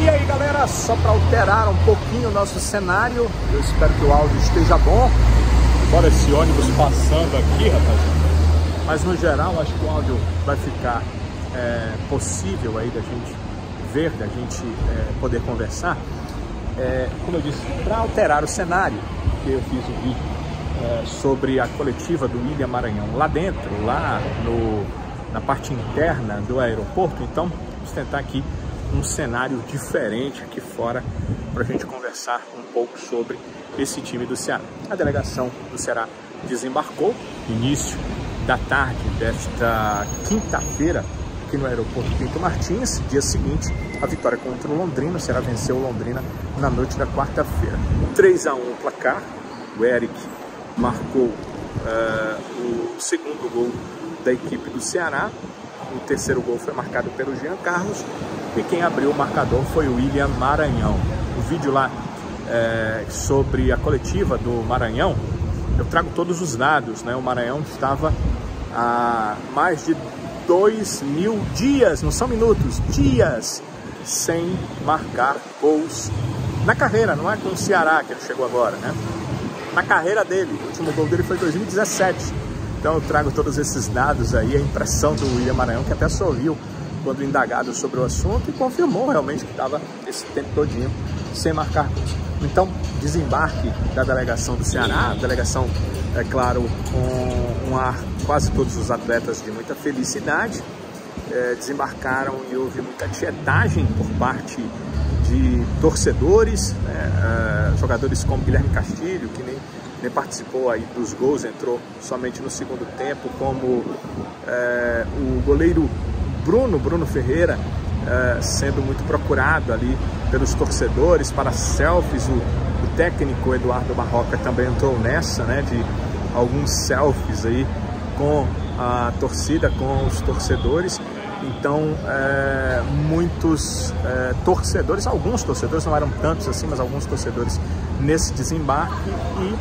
E aí galera, só para alterar um pouquinho o nosso cenário, eu espero que o áudio esteja bom. Embora esse ônibus passando aqui, rapaziada, mas no geral acho que o áudio vai ficar possível aí da gente ver, da gente poder conversar. Como eu disse, para alterar o cenário, que eu fiz um vídeo sobre a coletiva do William Maranhão lá dentro, lá na parte interna do aeroporto. Então vamos tentar aqui um cenário diferente aqui fora para a gente conversar um pouco sobre esse time do Ceará. A delegação do Ceará desembarcou no início da tarde desta quinta-feira aqui no aeroporto Pinto Martins. Dia seguinte, a vitória contra o Londrina. O Ceará venceu o Londrina na noite da quarta-feira. 3-1 o placar. O Eric marcou o segundo gol da equipe do Ceará. O terceiro gol foi marcado pelo Jean Carlos. E quem abriu o marcador foi o William Maranhão. O vídeo lá sobre a coletiva do Maranhão, eu trago todos os dados, né? O Maranhão estava há mais de 2.000 dias, não são minutos, dias sem marcar gols na carreira. Não é com o Ceará que ele chegou agora, né? Na carreira dele, o último gol dele foi em 2017. Então eu trago todos esses dados aí, a impressão do William Maranhão, que até sorriu quando indagado sobre o assunto e confirmou realmente que estava esse tempo todinho sem marcar gols. Então, desembarque da delegação do Ceará, a delegação, é claro, com um ar, quase todos os atletas de muita felicidade, desembarcaram e houve muita tietagem por parte de torcedores, né? Jogadores como Guilherme Castilho, que nem participou aí dos gols, entrou somente no segundo tempo, como o goleiro Bruno Ferreira, sendo muito procurado ali pelos torcedores para selfies. O técnico Eduardo Barroca também entrou nessa, né, de alguns selfies aí com a torcida, com os torcedores. Então muitos torcedores, alguns torcedores, não eram tantos assim, mas alguns torcedores nesse desembarque, e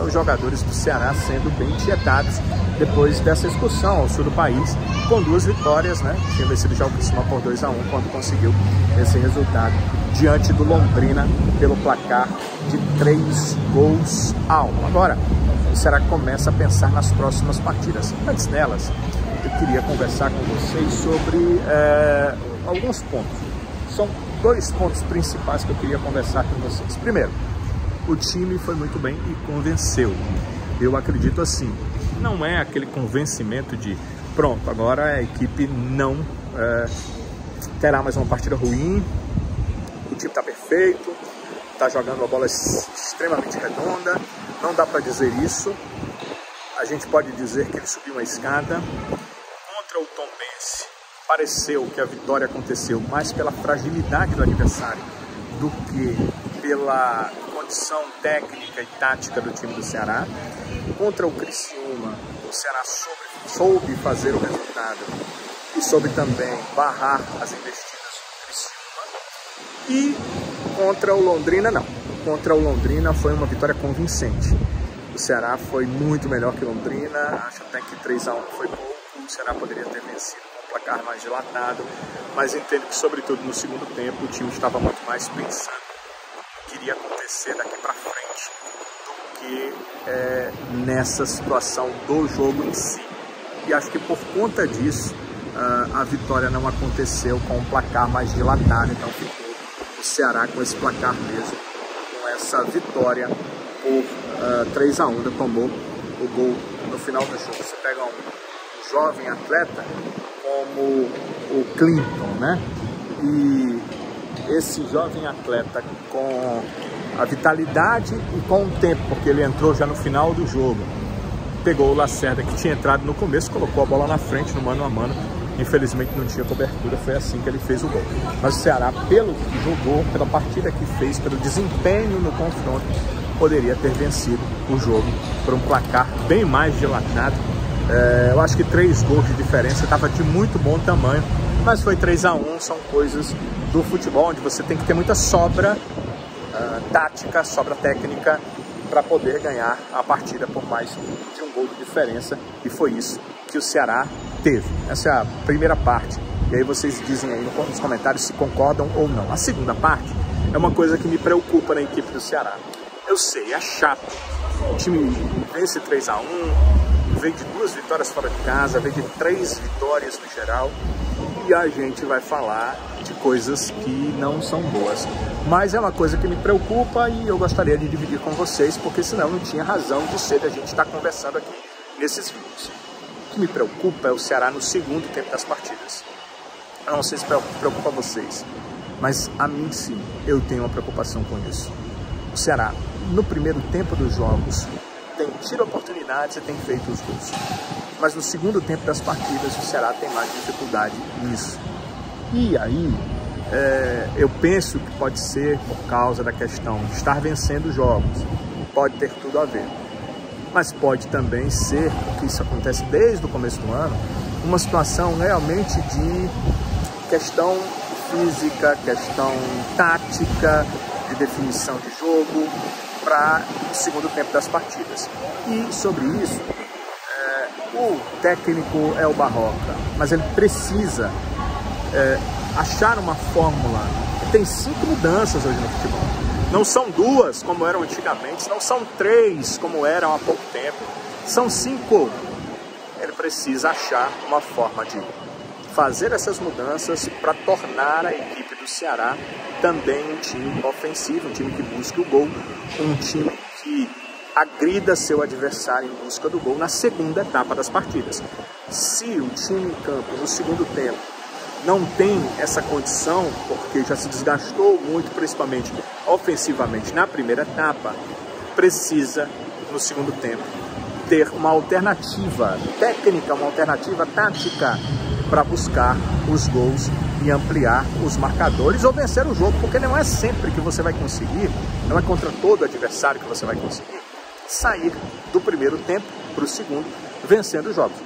os jogadores do Ceará sendo bem tietados depois dessa excursão ao sul do país, com 2 vitórias, né? Tinha vencido já o Criciúma por 2-1 quando conseguiu esse resultado diante do Londrina pelo placar de 3-1. Agora o Ceará começa a pensar nas próximas partidas. Antes delas, eu queria conversar com vocês sobre alguns pontos. São 2 pontos principais que eu queria conversar com vocês. Primeiro, o time foi muito bem e convenceu. Eu acredito assim, não é aquele convencimento de pronto, agora a equipe não terá mais uma partida ruim, o time está perfeito, está jogando a bola extremamente redonda. Não dá para dizer isso. A gente pode dizer que ele subiu uma escada. Contra o Tombense, pareceu que a vitória aconteceu mais pela fragilidade do adversário do que pela condição técnica e tática do time do Ceará. Contra o Criciúma, o Ceará soube fazer o resultado e soube também barrar as investidas do Criciúma. E contra o Londrina, não. Contra o Londrina foi uma vitória convincente. O Ceará foi muito melhor que o Londrina. Acho até que 3-1 foi pouco. O Ceará poderia ter vencido com um placar mais dilatado, mas entendo que, sobretudo no segundo tempo, o time estava muito mais pensando no que iria acontecer daqui para frente do que nessa situação do jogo em si. E acho que por conta disso a vitória não aconteceu com um placar mais dilatado. Então ficou o Ceará com esse placar mesmo, com essa vitória por 3-1. Ainda tomou o gol no final do jogo. Você pega um jovem atleta como o Clinton, né? E esse jovem atleta, com a vitalidade e com o tempo, porque ele entrou já no final do jogo, pegou o Lacerda, que tinha entrado no começo, colocou a bola na frente no mano a mano. Infelizmente não tinha cobertura, foi assim que ele fez o gol. Mas o Ceará, pelo que jogou, pela partida que fez, pelo desempenho no confronto, poderia ter vencido o jogo por um placar bem mais dilatado. Eu acho que 3 gols de diferença estava de muito bom tamanho, mas foi 3-1, são coisas do futebol, onde você tem que ter muita sobra tática, sobra técnica, para poder ganhar a partida por mais de um gol de diferença, e foi isso que o Ceará teve. Essa é a primeira parte E aí vocês dizem aí nos comentários se concordam ou não. A segunda parte é uma coisa que me preocupa na equipe do Ceará. Eu sei, é chato. O time vence 3-1, vem de 2 vitórias fora de casa, vem de 3 vitórias no geral. E a gente vai falar de coisas que não são boas. Mas é uma coisa que me preocupa e eu gostaria de dividir com vocês, porque senão não tinha razão de ser da gente estar conversando aqui nesses vídeos. O que me preocupa é o Ceará no segundo tempo das partidas. Eu não sei se preocupa vocês, mas a mim sim, eu tenho uma preocupação com isso. O Ceará, no primeiro tempo dos jogos, tem tido oportunidades e tem feito os gols. Mas no segundo tempo das partidas, o Ceará tem mais dificuldade nisso. E aí, eu penso que pode ser por causa da questão de estar vencendo jogos. Pode ter tudo a ver. Mas pode também ser, porque isso acontece desde o começo do ano, uma situação realmente de questão física, questão tática, de definição de jogo para o segundo tempo das partidas. E sobre isso, o técnico é o Barroca, mas ele precisa achar uma fórmula. Tem 5 mudanças hoje no futebol. Não são 2 como eram antigamente, não são 3 como eram há pouco tempo, são 5. Ele precisa achar uma forma de fazer essas mudanças para tornar a equipe do Ceará também um time ofensivo, um time que busque o gol, um time que agrida seu adversário em busca do gol na segunda etapa das partidas. Se o time em campo no segundo tempo não tem essa condição, porque já se desgastou muito, principalmente ofensivamente na primeira etapa, precisa no segundo tempo ter uma alternativa técnica, uma alternativa tática para buscar os gols e ampliar os marcadores ou vencer o jogo, porque não é sempre que você vai conseguir, não é contra todo adversário que você vai conseguir sair do primeiro tempo para o segundo vencendo os jogos.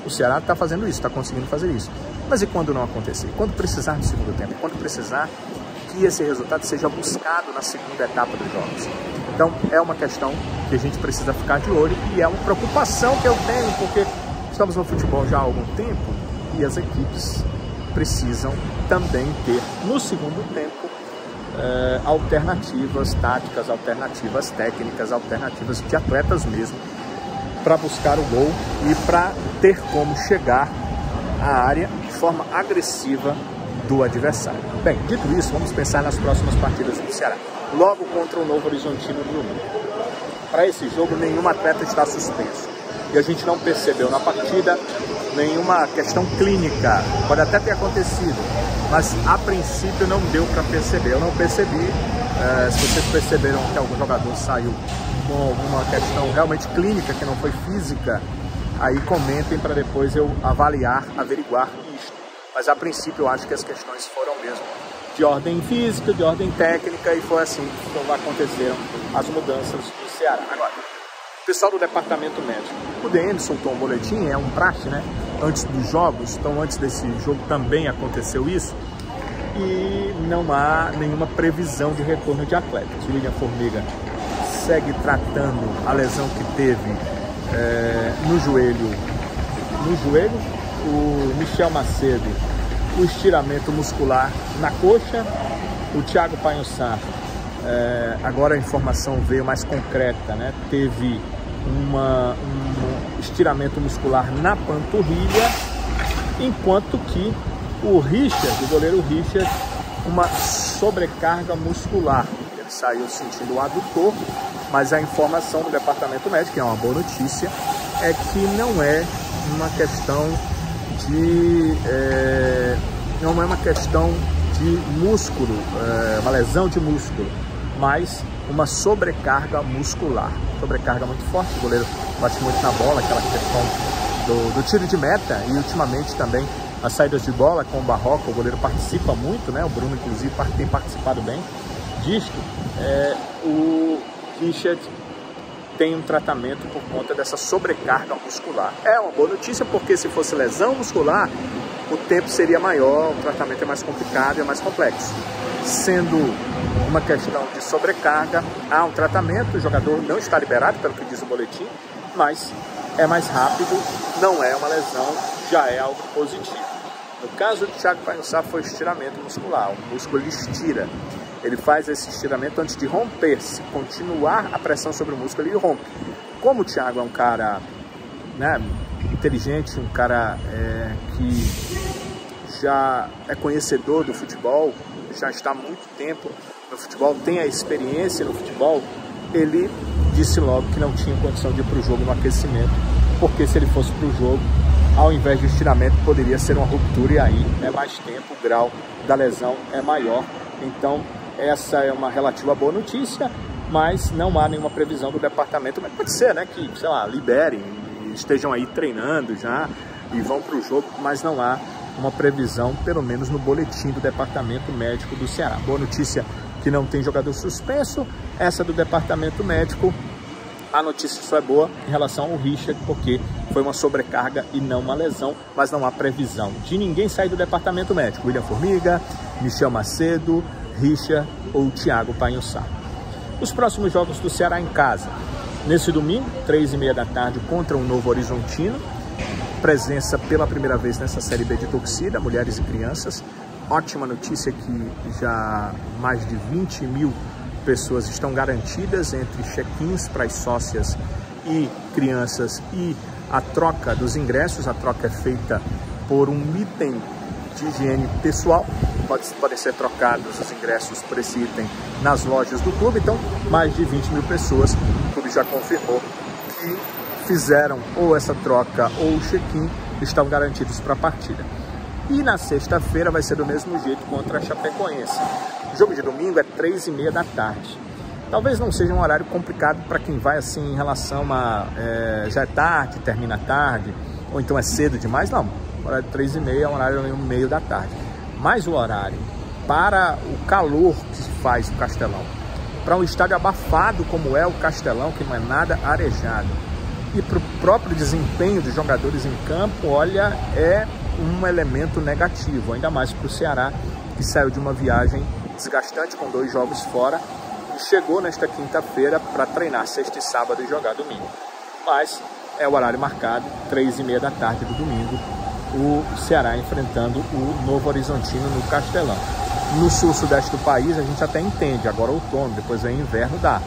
O Ceará está fazendo isso, está conseguindo fazer isso. Mas e quando não acontecer? Quando precisar do segundo tempo? Quando precisar que esse resultado seja buscado na segunda etapa dos jogos? Então é uma questão que a gente precisa ficar de olho e é uma preocupação que eu tenho, porque estamos no futebol já há algum tempo e as equipes precisam também ter no segundo tempo alternativas táticas, alternativas técnicas, alternativas de atletas mesmo para buscar o gol e para ter como chegar à área de forma agressiva do adversário. Bem, dito isso, vamos pensar nas próximas partidas do Ceará. Logo contra o Novo Horizontino no domingo. Para esse jogo, nenhum atleta está suspenso. E a gente não percebeu na partida nenhuma questão clínica. Pode até ter acontecido, mas a princípio não deu para perceber. Eu não percebi. Se vocês perceberam que algum jogador saiu com alguma questão realmente clínica, que não foi física, aí comentem para depois eu avaliar, averiguar isso. Mas a princípio eu acho que as questões foram mesmo de ordem física, de ordem técnica, e foi assim que aconteceram as mudanças do Ceará. Agora, o pessoal do departamento médico, o DM soltou um boletim, é um praxe, né? Antes dos jogos, então antes desse jogo também aconteceu isso, e não há nenhuma previsão de retorno de atletas. O William Formiga segue tratando a lesão que teve no joelho, o Michel Macedo, o estiramento muscular na coxa, o Thiago Panhussá, agora a informação veio mais concreta, né? Teve um estiramento muscular na panturrilha, enquanto que o goleiro Richard, uma sobrecarga muscular. Ele saiu sentindo o adutor, mas a informação do departamento médico, que é uma boa notícia, é que não é uma questão de músculo, uma lesão de músculo, mas uma sobrecarga muscular. Sobrecarga muito forte, o goleiro bate muito na bola, aquela questão do tiro de meta, e ultimamente também as saídas de bola com o Barroca, o goleiro participa muito, né? O Bruno, inclusive, tem participado bem disto. O Richard tem um tratamento por conta dessa sobrecarga muscular. É uma boa notícia, porque se fosse lesão muscular, o tempo seria maior, o tratamento é mais complicado e é mais complexo. Sendo uma questão de sobrecarga, há um tratamento, o jogador não está liberado, pelo que diz o boletim, mas é mais rápido, não é uma lesão, já é algo positivo. No caso do Thiago Painhoçá foi estiramento muscular, o músculo ele estira. Ele faz esse estiramento antes de romper. Se continuar a pressão sobre o músculo, ele rompe. Como o Thiago é um cara, né, inteligente, um cara que já é conhecedor do futebol, já está há muito tempo no futebol, tem a experiência no futebol, ele disse logo que não tinha condição de ir para o jogo no aquecimento, porque se ele fosse para o jogo, ao invés de estiramento, poderia ser uma ruptura e aí é mais tempo, o grau da lesão é maior. Então, essa é uma relativa boa notícia, mas não há nenhuma previsão do departamento. Mas pode ser, né, que, sei lá, liberem, estejam aí treinando já e vão para o jogo, mas não há uma previsão, pelo menos no boletim do departamento médico do Ceará. Boa notícia que não tem jogador suspenso, essa do departamento médico. A notícia só é boa em relação ao Richard, porque foi uma sobrecarga e não uma lesão, mas não há previsão de ninguém sair do departamento médico. William Formiga, Michel Macedo, Richard ou Thiago Painhoçá. Os próximos jogos do Ceará em casa. Nesse domingo, 3h30 da tarde, contra o Novo Horizontino. Presença pela primeira vez nessa Série B de torcida, mulheres e crianças. Ótima notícia que já mais de 20 mil pessoas estão garantidas entre check-ins para as sócias e crianças e a troca dos ingressos. A troca é feita por um item de higiene pessoal. Podem ser trocados os ingressos por esse item nas lojas do clube. Então, mais de 20 mil pessoas, o clube já confirmou que fizeram ou essa troca ou o check-in, estão garantidos para a partida. E na sexta-feira vai ser do mesmo jeito contra a Chapecoense. O jogo de domingo é 3h30 da tarde. Talvez não seja um horário complicado para quem vai assim em relação a já é tarde, termina tarde, ou então é cedo demais. Não, o horário de 3h30 é um horário no meio da tarde. Mas o horário para o calor que se faz no Castelão, para um estádio abafado como é o Castelão, que não é nada arejado, e para o próprio desempenho dos jogadores em campo, olha, é um elemento negativo, ainda mais para o Ceará, que saiu de uma viagem desgastante com 2 jogos fora e chegou nesta quinta-feira para treinar sexta e sábado e jogar domingo. Mas é o horário marcado, 3h30 da tarde do domingo, o Ceará enfrentando o Novo Horizontino no Castelão. No sul-sudeste do país a gente até entende, agora outono, depois vem inverno, dá.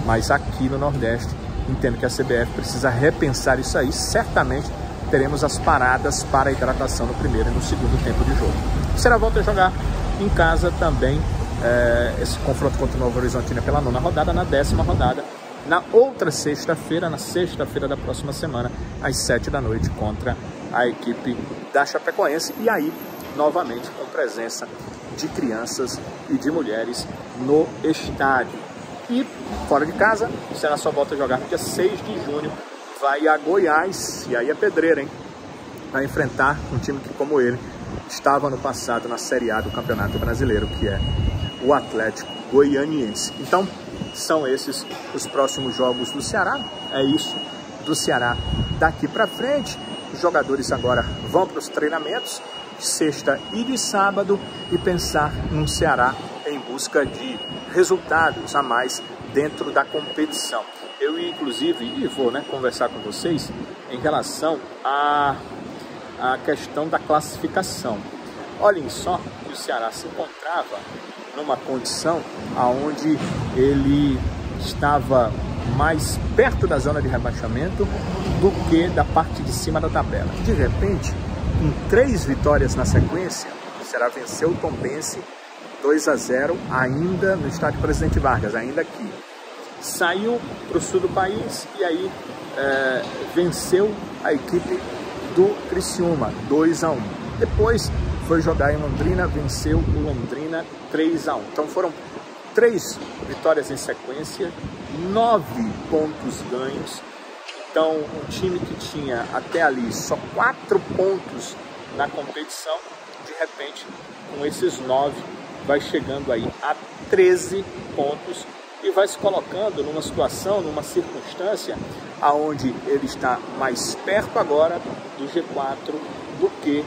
Mas aqui no Nordeste, entendo que a CBF precisa repensar isso aí. Certamente teremos as paradas para a hidratação no primeiro e no segundo tempo de jogo. O Ceará volta a jogar em casa também esse confronto contra o Novo Horizontino pela 9ª rodada, na 10ª rodada, na outra sexta-feira, na sexta-feira da próxima semana, às 7 da noite, contra a equipe da Chapecoense. E aí, novamente, com presença de crianças e de mulheres no estádio. E fora de casa, o Ceará só volta a jogar no dia 6 de junho, vai a Goiás, e aí é pedreira, hein? Vai enfrentar um time que, como ele, estava no passado na Série A do Campeonato Brasileiro, que é o Atlético Goianiense. Então, são esses os próximos jogos do Ceará. É isso do Ceará daqui para frente. Os jogadores agora vão para os treinamentos de sexta e de sábado e pensar num Ceará em busca de resultados a mais dentro da competição. Eu, inclusive, vou conversar com vocês em relação à questão da classificação. Olhem só que o Ceará se encontrava numa condição onde ele estava mais perto da zona de rebaixamento do que da parte de cima da tabela. De repente, em 3 vitórias na sequência, o Ceará venceu o Tombense 2-0, ainda no estádio Presidente Vargas, ainda aqui. Saiu para o sul do país e aí venceu a equipe do Criciúma 2-1. Depois foi jogar em Londrina, venceu o Londrina 3-1. Então foram 3 vitórias em sequência, 9 pontos ganhos. Então um time que tinha até ali só 4 pontos na competição, de repente com esses 9 vai chegando aí a 13 pontos e vai se colocando numa situação, numa circunstância aonde ele está mais perto agora do G4 do que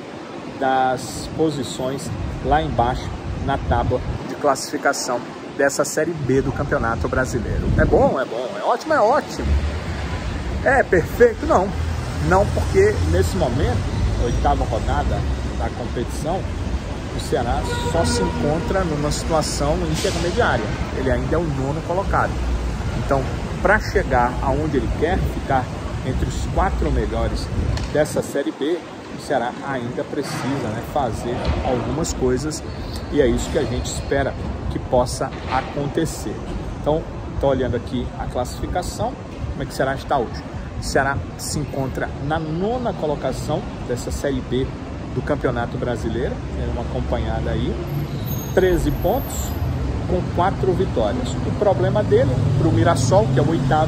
das posições lá embaixo na tábua de classificação dessa Série B do Campeonato Brasileiro. É bom, é ótimo, é ótimo. É perfeito? Não, porque nesse momento, 8ª rodada da competição, o Ceará só se encontra numa situação intermediária. Ele ainda é o 9º colocado. Então, para chegar aonde ele quer, ficar entre os 4 melhores dessa Série B, o Ceará ainda precisa, né, fazer algumas coisas, e é isso que a gente espera que possa acontecer. Então, estou olhando aqui a classificação, como é que o Ceará está hoje. O Ceará se encontra na 9ª colocação dessa Série B do Campeonato Brasileiro, uma acompanhada aí, 13 pontos com 4 vitórias. O problema dele, para o Mirassol, que é o 8º,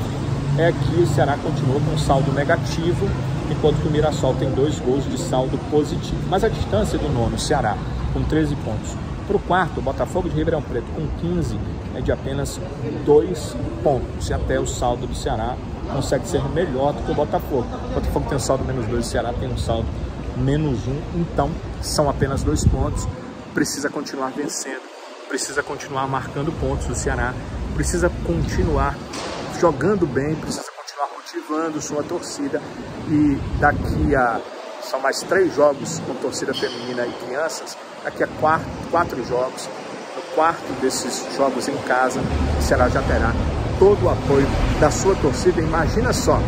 é que o Ceará continua com um saldo negativo, enquanto que o Mirassol tem 2 gols de saldo positivo. Mas a distância do 9º, o Ceará, com 13 pontos, para o 4º, o Botafogo de Ribeirão Preto, com 15, é de apenas 2 pontos. E até o saldo do Ceará consegue ser melhor do que o Botafogo. O Botafogo tem um saldo -2, o Ceará tem um saldo -1, então são apenas 2 pontos. Precisa continuar vencendo, precisa continuar marcando pontos. O Ceará precisa continuar jogando bem, precisa continuar motivando sua torcida, e daqui a... são mais 3 jogos com torcida feminina e crianças, daqui a 4 jogos, no 4º desses jogos em casa, o Ceará já terá todo o apoio da sua torcida. Imagina só,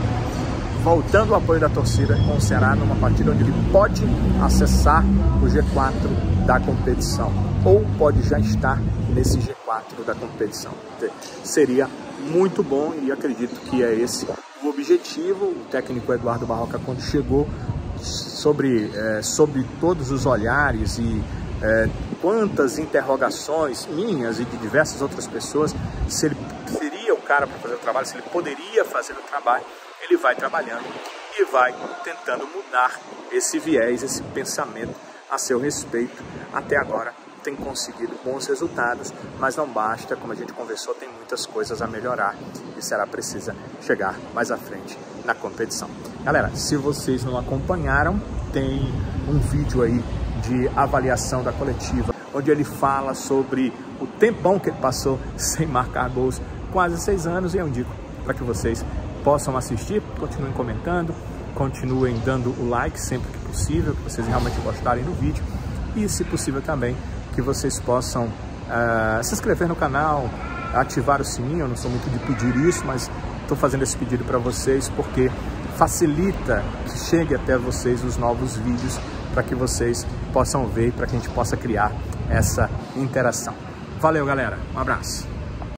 voltando o apoio da torcida com o Ceará numa partida onde ele pode acessar o G4 da competição, ou pode já estar nesse G4 da competição. Seria muito bom, e acredito que é esse o objetivo. O técnico Eduardo Barroca, quando chegou, sobre todos os olhares e quantas interrogações minhas e de diversas outras pessoas, se ele seria o cara para fazer o trabalho, se ele poderia fazer o trabalho, ele vai trabalhando e vai tentando mudar esse viés, esse pensamento a seu respeito. Até agora tem conseguido bons resultados, mas não basta, como a gente conversou, tem muitas coisas a melhorar, e o Ceará precisa chegar mais à frente na competição. Galera, se vocês não acompanharam, tem um vídeo aí de avaliação da coletiva, onde ele fala sobre o tempão que ele passou sem marcar gols, quase 6 anos, e eu indico para que vocês possam assistir, continuem comentando, continuem dando o like sempre que possível, que vocês realmente gostarem do vídeo, e se possível também que vocês possam se inscrever no canal, ativar o sininho. Eu não sou muito de pedir isso, mas estou fazendo esse pedido para vocês porque facilita que chegue até vocês os novos vídeos, para que vocês possam ver e para que a gente possa criar essa interação. Valeu, galera, um abraço.